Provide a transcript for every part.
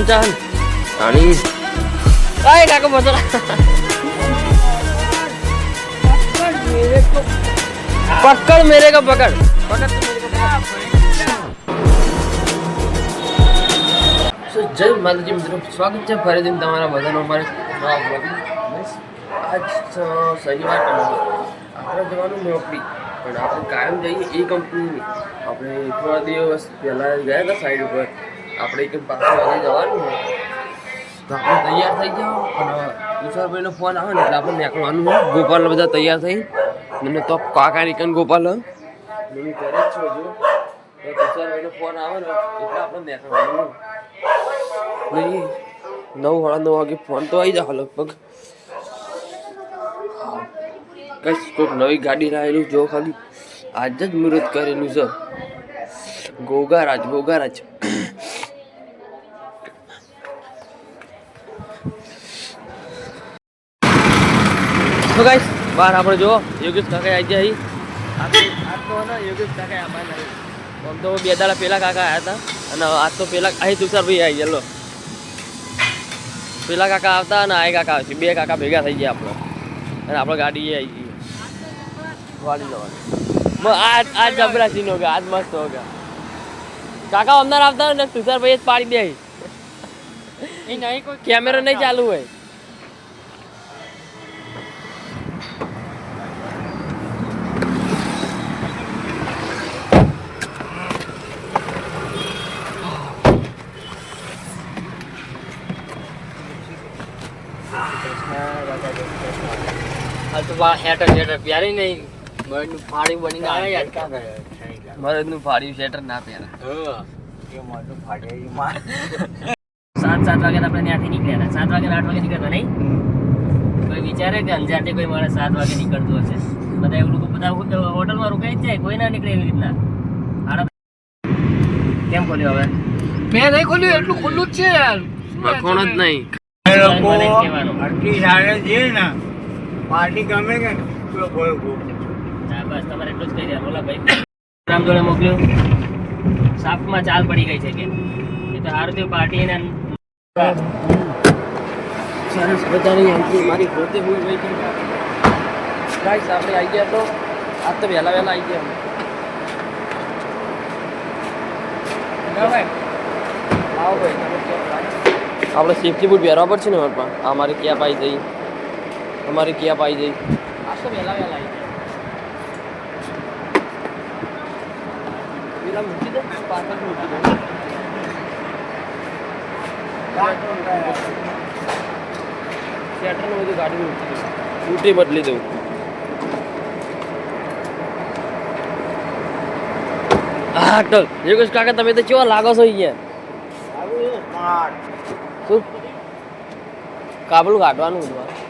चाल आणि काय काका बसला पकड़ मेरे को पकड़ पकड़ सो जय माताजी मित्रों स्वागत है फरी दिन તમારા બધાનો અમારે નવા બ્લોગમાં આજ શનિવાર આપણે જવાનું નોકરી પણ આપણે કાયમ જઈએ એ કંપનીની આપણે થોડા દિવસ પહેલાં ગયા હતા સાઈડ ઉપર આપણે એક પાછું આજે જવાનું હોય તો આપણે તૈયાર થઈ જાઓ પણ તુષારભાઈનો ફોન આવે ને એટલે આપણે નીકળવાનું હોય ગોપાલ બધા તૈયાર થઈ મને તો કાકા નીકળ ગોપાલ હું કરે જ છું હજુ તો તુષારભાઈનો ફોન આવે ને એટલે આપણે નીકળવાનું નહીં 9:30 વાગે ફોન તો આવી જાય લગભગ કઈ કોઈક નવી ગાડી લાવેલું જો ખાલી આજ જ મુહૂર્ત કરેલું છે ગોગારાજ તો ગાઈસ બહાર આપણે જો યોગેશ કાકા આવી જાય આજ તો ને યોગેશ કાકા આવવાના આમ તો 2 દાડા પહેલા કાકા આવ્યા હતા અને આજ તો પહેલા અહીં તુષારભાઈ આવી ગયેલો પેલા કાકા આવતા અને આ કાકા આવશે 2 કાકા ભેગા થઈ ગયા આપણે અને આપણે ગાડી આવી ગઈ વાળી જવાની આજ જબરા સીન હોગા આજ મસ્ત હોગા કાકા અમદાર આવતા ને તુષારભાઈ જ પાડી દે એ નહીં કોઈ કેમેરો નહીં ચાલુ હોય પ્યારી નહીં મરદનું ફાડ્યું બનીને આવે યાર ક્યાં કરે મરદનું ફાડ્યું સ્વેટર ના પહેરા એ મરદનું ફાડ્યું 7 વાગે આપણે ત્યાંથી નીકળ્યા હતા 7 વાગે 8 વાગે નીકળતા નહીં કોઈ વિચારે કે અંજારથી કોઈ મારે 7 વાગે નીકળતું હશે બધા એવું બધા હોટલમાં રોકાઈ જ જાય કોઈ ના નીકળે એવી રીતના કેમ ખોલ્યો હવે મેં નહીં ખોલ્યું એટલું ખુલ્લું જ છે યાર કોણ જ નહીં પાર્ટી ગમે કે બસ તમારે એટલું જ કહી દે બોલા ભાઈ રામ જોડે મોકલ્યું સાપમાં ચાલ પડી ગઈ છે કે એ તો હાર થયું પાર્ટી ને સરસ બધાની એન્ટ્રી મારી પોતે ભૂલ ગઈ છે ગાઈસ આપણે આવી ગયા તો આજ તો વહેલા આવી ગયા આવો ભાઈ આપણે સેફ્ટી બૂટ પહેરવા પડશે ને મારે અમારે ક્યાં પાઈ જઈ અમારે ક્યાં પાઈ જઈ આ તો વહેલા આવી પેલા મૂકી દે પાછળ મૂકી દે શેટરનું બધું ગાડી મૂકી દઉં સ્કૂટી બદલી દઉં હા તો યોગેશ કાકા તમે તો કેવા લાગો છો અહીંયા શું કાબલું કાઢવાનું બધું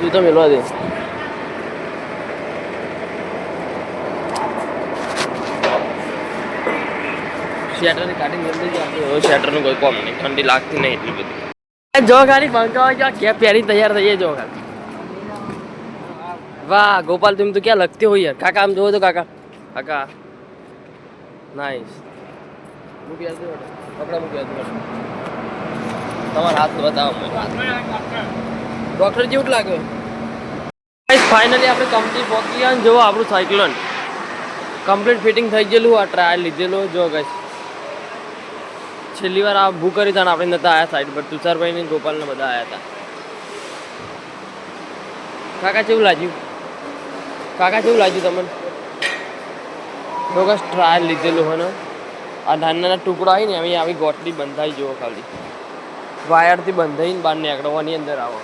જૂતો મેળવા દે શેટર કાઢી જલ્દી જાય શેટરનું કોઈ કોમ નહીં ઠંડી લાગતી નહીં એટલી બધી જો ખાલી પંખા હોય કેપ પહેરી તૈયાર થઈએ જો ખાલી વાહ ગોપાલ तुम तो क्या लगते हो यार काका आम जो तो काका नाइस મૂકી દો કપડા મૂકી દો તમારા હાથ બતાવો ડોક્ટર જેવું લાગે ગાઈસ ફાઇનલી આપણે કંપની પહોંચી ગયા જો આપણું સાયક્લોન કમ્પ્લીટ ફિટિંગ થઈ ગયેલું આ ટ્રાયલ લીધેલો જો ગાઈસ છેલ્લી વાર આ બુક કરી હતા ને આપણે નતા આયા સાઈડ પર તુષારભાઈ ને ગોપાલ ને બધા આયા હતા કાકા કેવું લાગ્યું તમને બસ ટ્રાયલ લીધેલું હોય ને આ નાના ટુકડા હોય ને અહીં આવી ગોટલી બંધાઈ જુઓ ખાલી વાયરથી બંધાઈને બહાર નીકળવાની અંદર આવો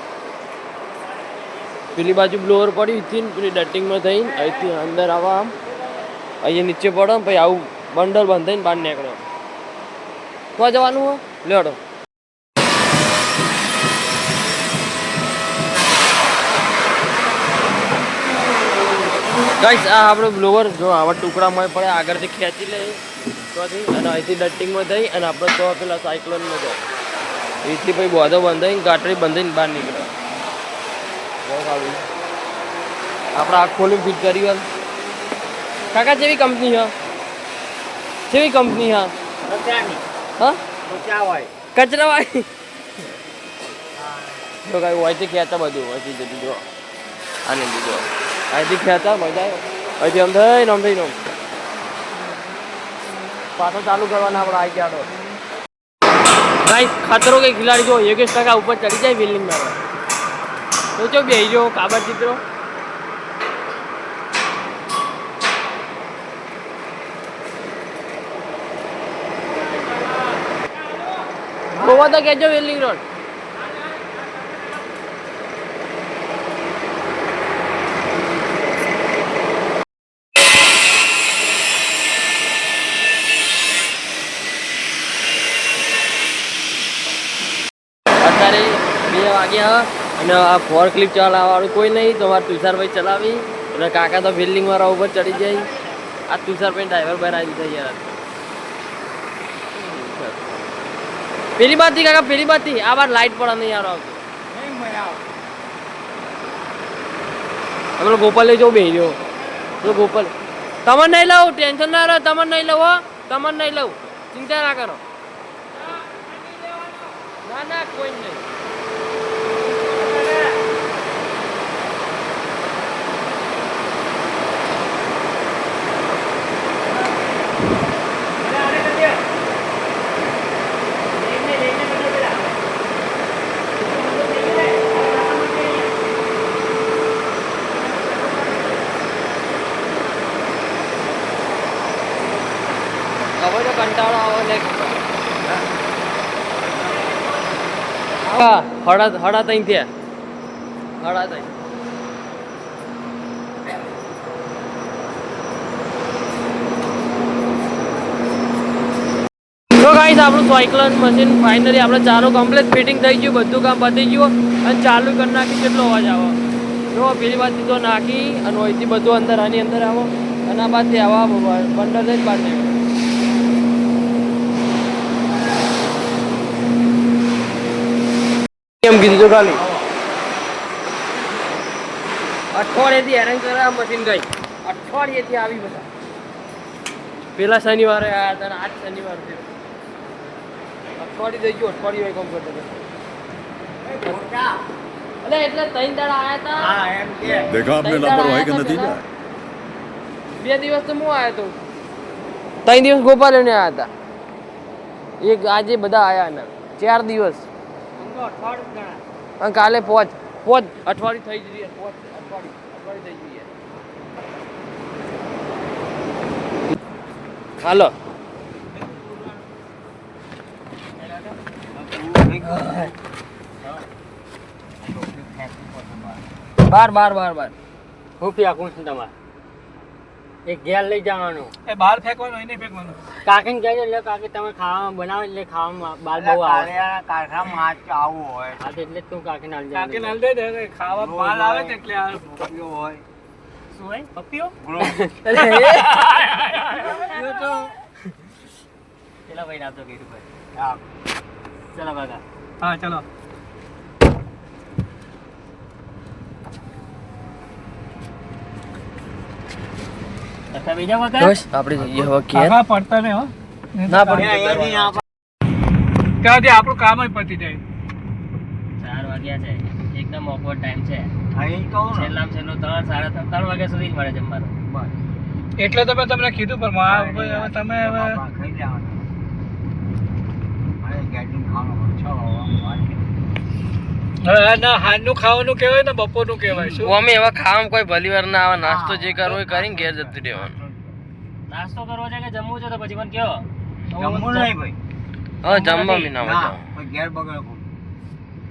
પેલી બાજુ બ્લોઅર પડી હતી પેલી ડટિંગમાં થઈને અહીંથી અંદર આવા આમ અહીંયા નીચે પડો ને પછી આવું બંડલ બંધાઈને બહાર નીકળો તો જવાનું હોય લેડો ગાઈસ આ આપણો બ્લોઅર જો આવા ટુકડામાં પડે આગળથી ખેંચી લે તોથી અને અહીંથી ડટિંગમાં થઈ અને આપણે તો પેલા સાયક્લોનમાં જાય એથી પછી બોધો બંધાઈને ગાટરી બંધાઈને બહાર નીકળે આપણે આગ ખોલી ફિટ કરી કાકા જેવી કંપની છે? જેવી કંપની છે? હા કચરાવાળી. જો કાંઈ હોયથી ખેંચા બધું હોયથી જતું જો આને બીજો અહીંથી ખેંચા મજા આવ્યો અહીંથી આમ થઈને પાછો ચાલુ કરવાના આપણે આવી ગયા તો ભાઈ ખતરો કે ખિલાડી જો 21% ઉપર ચડી જાય બિલ્ડિંગ માં તો જો બેહી જો કાબર ચિત્રો ગોવા તો કેજો વેલિંગ રોડ અત્યારે 2 વાગ્યા અને આ ફોર ક્લિપ ચલાવવાળું કોઈ નહીં તો અમારે તુષારભાઈ ચલાવી અને કાકા તો બિલ્ડિંગ વાળા ઉપર ચડી જાય આ તુષારભાઈ ડ્રાઈવર બનાવી દીધા યાર પેલી બાજથી કાકા પેલી બાજથી આ વાર લાઈટ પડે નહીં યાર આવતો અમે ગોપાલ લઈ જવું બેહી રહ્યો તો ગોપાલ તમને નહીં લઉં ટેન્શન ના રહો તમને નહીં લઉં હો તમને નહીં લઉં ચિંતા ના કરો ના ના કોઈ નહીં હવે તો કંટાળો આવે ને હડા તઈ થયા હડા તઈ તો ગાઈસ આપણું સાયક્લોન મશીન ફાઇનલી આપણે ચાલુ કમ્પ્લીટ ફિટિંગ થઈ ગયું બધું કામ પતી ગયું અને ચાલુ કરી નાખી કેટલો અવાજ આવે જો પેલી બાજુ તો નાખી અને અહીંથી બધું અંદર આની અંદર આવો અને આ બાજુથી આવા બંડલ જ બહાર નાખ્યો એમ કીધું તો ખાલી અઠવાડિયેથી હેરાન કરે આ મશીન ગઈ અઠવાડિયેથી આવી બધા પેલા શનિવારે આવ્યા હતા આજ શનિવાર છે અઠવાડિયું થઈ ગયું અઠવાડિયું કામ કરતો એટલે એટલે 3 દાડા આવ્યા હતા देखा आपने लापरवाही का नतीजा 2 દિવસ તો હું આવ્યો તો 3 દિવસ ગોપાલ ને આવ્યા હતા એક આજે બધા આવ્યા ને 4 દિવસ અને કાલે પોચ અઠવાડિયું થઈ જઈએ અઠવાડિયું થઈ જઈએ હાલો બાર હું ફેંકું છું તમારે એક ઘેર લઈ જવાનું એ બહાર ફેંકવાનું હોય નહીં ફેંકવાનું કાકીને કહેજો એટલે કાકી તમે ખાવામાં બનાવો એટલે ખાવામાં બાર બહુ આવે કારખામાં આવું હોય હા એટલે જ તું કાકીને હાલ કાકીને હાલ દે ખાવા માલ આવે ને એટલે આ પપ્પીઓ હોય શું હોય પપ્પીઓ પેલા ભાઈ આપતો કીધું ભાઈ હા ચલો કાકા હા ચલો બીજા વખત આપણે જઈએ હવે ઘેર કાકા પડતા ને હો ના પડે ત્યાંથી આપણું કામ જ પતી જાય 4 વાગ્યા છે એકદમ ઓકવર્ડ ટાઈમ છે છેલ્લામાં છેલ્લો 3 વાગ્યા સુધી જ મળે જમવાનું એટલે તો મેં તમને કીધું પણ તમે હવે ના હાજનું ખાવાનું કહેવાય ને બપોરનું કહેવાય શું અમે એવા ખાવામાં કોઈ ભલી વાર ના આવે નાસ્તો જે કરવો એ કરીને ઘેર જતું રહેવાનું નાસ્તો કરવો છે કે જમવું છે તો પછી મને કયો જમવું નહીં ભાઈ હા જમવા બી ના મજા ઘેર બગડે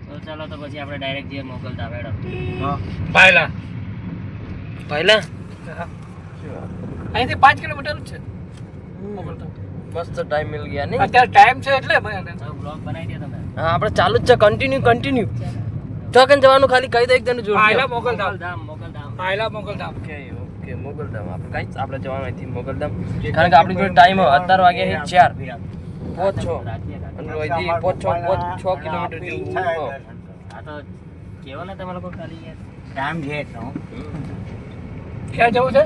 તો ચાલો તો પછી આપણે ડાયરેક્ટ જઈએ મોકલતા મેડમ ભાઈલા અહીંથી 5 કિલોમીટર જ છે મોકલતા મસ્ત ટાઈમ મિલ ગયા નહીં અત્યારે ટાઈમ છે એટલે બ્લોગ બનાવી દે તમે હા આપણે ચાલુ જ છે કન્ટિન્યુ ચોકન જવાનું ખાલી કહી દે એક જણ જોડ ભાઈલા મોકલધામ ઓકે મોગલધામ આપણે જવાનું અહીંથી મોગલધામ કારણ કે આપણી જોડે ટાઈમ અત્યાર વાગ્યા છે 4 પોચ 6 અને અહીંથી પોચ 6 કિલોમીટર જેવું આ તો કેવો ને તમે લોકો ખાલી યાર ટાઈમ છે ક્યાં જવું છે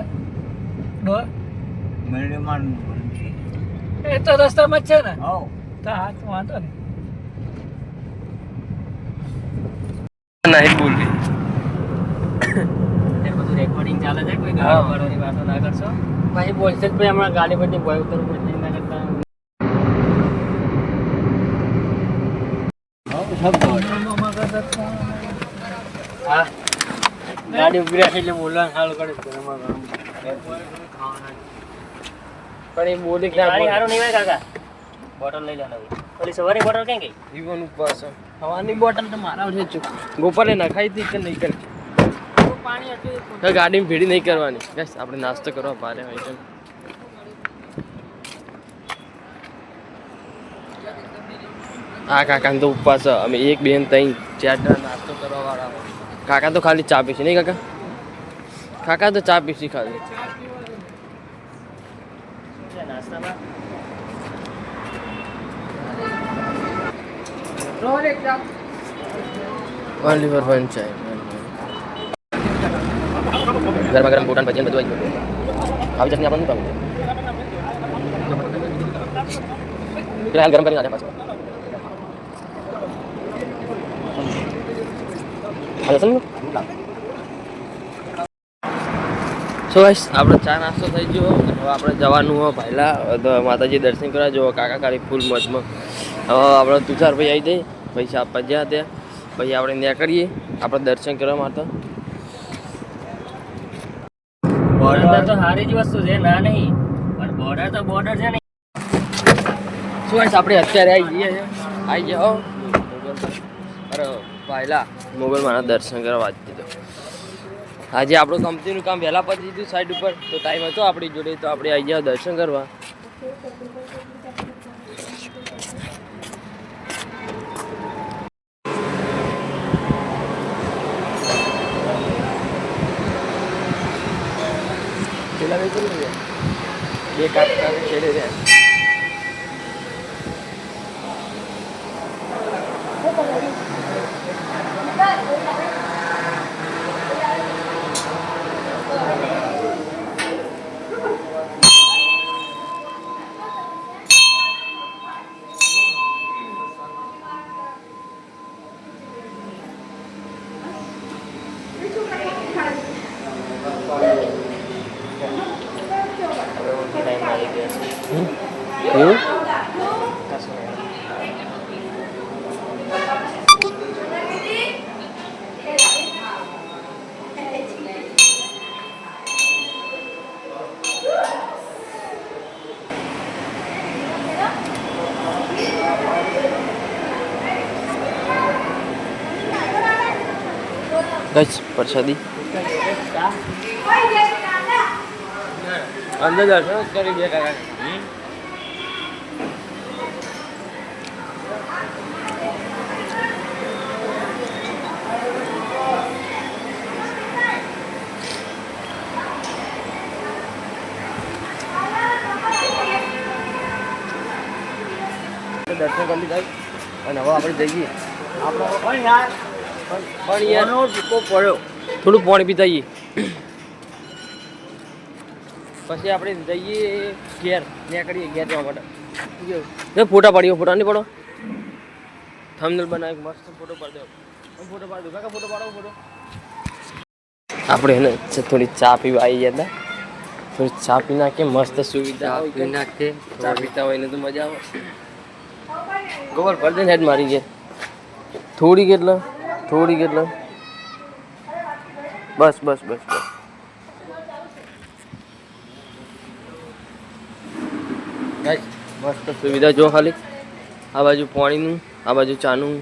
મેળીમાં એ તો રસ્તામાં જ છે ને આવ તો હાથ વાંધો ને નહીં બોલવી બધું રેકોર્ડિંગ ચાલે છે કોઈ હા. ગાડી વાળોની વાતો ના કરશો ભાઈ બોલશે જ ભાઈ હમણાં ગાડી પરથી ભય ઉતરવું પડશે એના કરતા હા ગાડી ઉભી રાખે એટલે બોલવાનું સારું કરે છે એમાં પણ એ બોલી કે ના ગાડી બોલે. સારું નહીં હોય કાકા બોટલ લઈ લે નવી ઓલી સવારની બોટલ ક્યાં ગઈ જીવન ઉપવાસ હવાની બોટલ તો મારા છે ચૂક ગોપાલે નખાઈ હતી કે નહીં કરી પાણી હતું તો ગાડીમાં ભીડી નહીં કરવાની બસ આપણે નાસ્તો કરવા ભારે હોય છે આ કાકાને તો ઉપવાસ છે. અમે એક બેન ત્રણ ચાર જણા નાસ્તો કરવા વાળા હોય. કાકા તો ખાલી ચા પીશે નહીં કાકા કાકા તો ચા પીશી ખાલી નાસ્તામાં ઓનલી ફોર વન ચાય ગરમા ગરમ બોટાન ભજીયા બધું આવી ગયું આવી ચટણી આપણને શું કામ હાલ ગરમ કરીને આલે પાછો હાલ સમજો સો ગાઈસ આપણો ચા નાસ્તો થઈ ગયો હવે આપણે જવાનું હોય પહેલા તો માતાજી દર્શન કરવા જુઓ કાકા કાળી ફૂલ મોજમાં હવે આપણે તુષારભાઈ આવી જાય પૈસા આપવા જ્યાં ત્યાં પછી આપણે ત્યાં કરીએ આપણે દર્શન કરવા માટે બોર્ડર તો સારી જ વસ્તુ છે ના નહીં પણ બોર્ડર તો બોર્ડર છે ને શું ગાઈસ આપણે અત્યારે આવી જઈએ આવી ગયા હો અરે પહેલા મોગલમાના દર્શન કરવા વાંચી દીધો આજે આપણું કંપનીનું કામ વહેલા પતી દીધું સાઈડ ઉપર તો ટાઈમ હતો આપણી જોડે તો આપણે આવી ગયા દર્શન કરવા પેલા બે કેટલું છે બે કાકા છેડે છે ટાઈમ આવી ગયો એવું કચ્છ પ્રસાદી અંદર દર્શન જ કરી બે કાકા દર્શન કરી લીધા અને હવે આપણે જઈએ આપણે પણ યાર ટૂંકો પડ્યો થોડું પાણી પીતા જઈએ પછી આપણે જઈએ ઘેર ત્યાં કરીએ ઘેર જવા માટે ફોટા પાડીએ ફોટા નહીં પાડો થંબનેલ બનાવી મસ્ત ફોટો પાડી દો ફોટો પાડી દો કાકા ફોટો પાડો ફોટો આપણે એને થોડી ચા પીવા આવી ગયા હતા થોડી ચા પી નાખીએ મસ્ત સુવિધા પી નાખીએ ચા પીતા હોય ને તો મજા આવે ગોબર ભર દે હેડ મારી ગયા થોડી કેટલા બસ બસ બસ બસ મસ્ત સુવિધા જો ખાલી આ બાજુ પાણીનું આ બાજુ ચાનું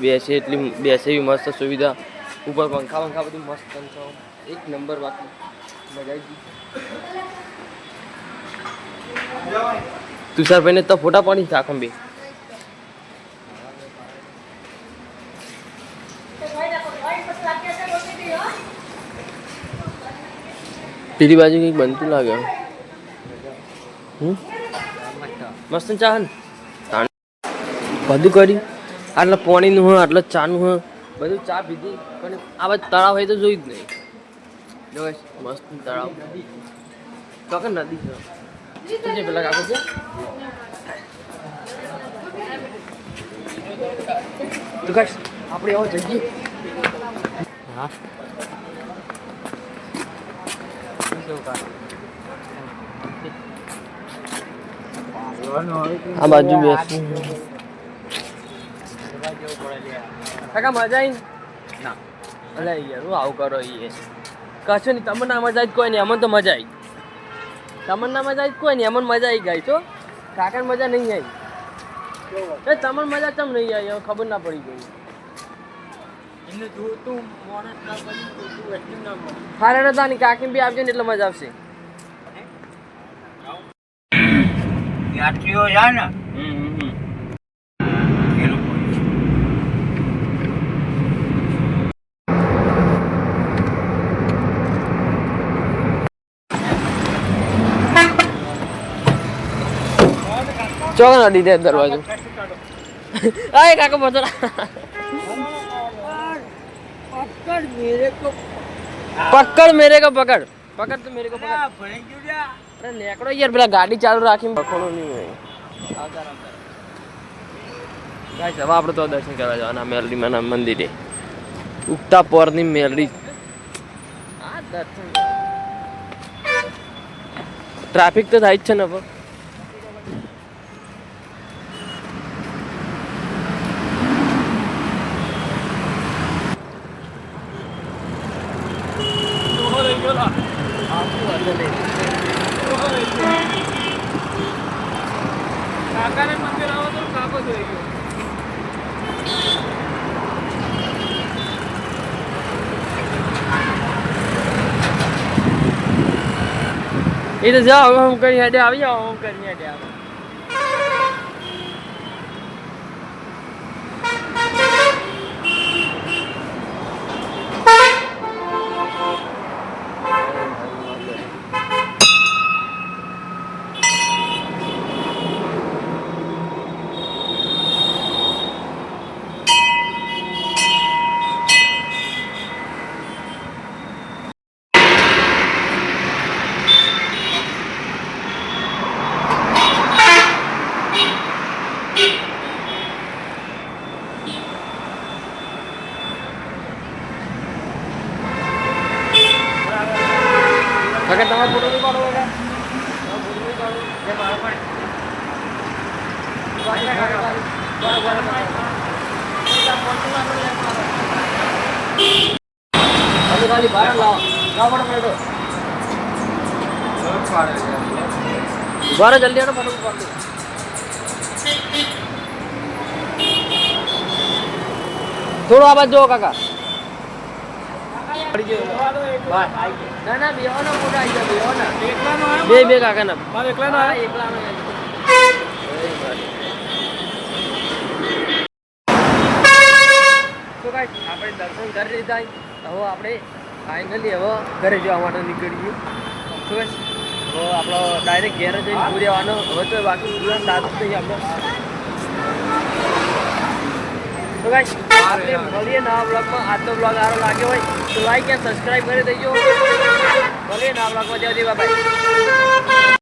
બેસે એવી મસ્ત સુવિધા ઉપર પંખા બધું મસ્ત પંખા એક નંબર બાકી મજા આવી ગઈ તુષારભાઈને તો ફોટા પાડી રાખમ બે પેલી બાજુ કંઈક બનતું લાગે મસ્ત ચા ને બધું કર્યું આટલા પાણીનું હોય આટલા ચાનું હોય બધું ચા પીધી પણ આ બાજુ તળાવ હોય તો જોયું જ નહીં જો મસ્ત તળાવ તો કે નદી છે તું જે પેલા કાકો છે તો ગાઈસ આપણે આવો જઈએ હા આ બાજુ બેસું કાકા મજા આવી ના અલે યાર હું આવું કરો યાર કશું નહીં તમને ના મજા આવી કોઈ નહીં અમને તો મજા આવી તમને ના મજા આવી કોઈ નહીં અમને મજા આવી ગઈ છો કાકાને મજા નહીં આવી એ તમને મજા ચમ નહીં આવી હવે ખબર ના પડી ગઈ હારે હતા ની કાકી બી આવશે ને એટલે મજા આવશે યાત્રીઓ જાય ને ચોકન અડી દે દરવાજો આય કાકા બચરા પકડ મેરે કો પકડ પકડ તો મેરે કો પકડ અરે નેકડો યાર પેલા ગાડી ચાલુ રાખીને બખોણો નહીં હોય ગાઈસ હવે આપણે તો દર્શન કરવા જવાના મેલડીમાંના મંદિરે ઉગતા પોરની મેલડી આ દર્શન ટ્રાફિક તો થાય જ છે ને હવે કાકાને મંદિર આવો તો કાકો જ રહી ગયો એ તો જાઓ હવે હું કરી હેડે આવી જાઓ હું કરી હેડે આવે કાકા તમારો ફોટો નહીં પાડો કાકા તમારો ફોટો નહીં પાડો જે મારો પણ તમે ખાલી બહાર લાવો લાવો ફોટો બહાર જલ્દી આવો ફોટો પાડો થોડો આ બાજુ જો કાકા ના ના બેહો ના મોટા આવી જાય બેહો ના એકલાનો આવ્યો બે બે કાકા ના મારો એકલાનો આવ્યો એકલાનો તો ગાઈસ આપણે દર્શન કરી લીધા હવે આપણે ફાઇનલી હવે ઘરે જવા માટે નીકળીએ તો ગાઈસ હવે આપણો ડાયરેક્ટ ઘેર જઈને ઊભું રહેવાનો હવે તો બાકી પૂરા સાત જ નહીં આપણે તો ગાઈસ આપણે મળીએ નવા બ્લોગમાં આજનો બ્લોગ સારો લાગ્યો હોય તો લાઈક અને સબસ્ક્રાઈબ કરી દેજો મળીએ નવા બ્લોગમાં જય બાય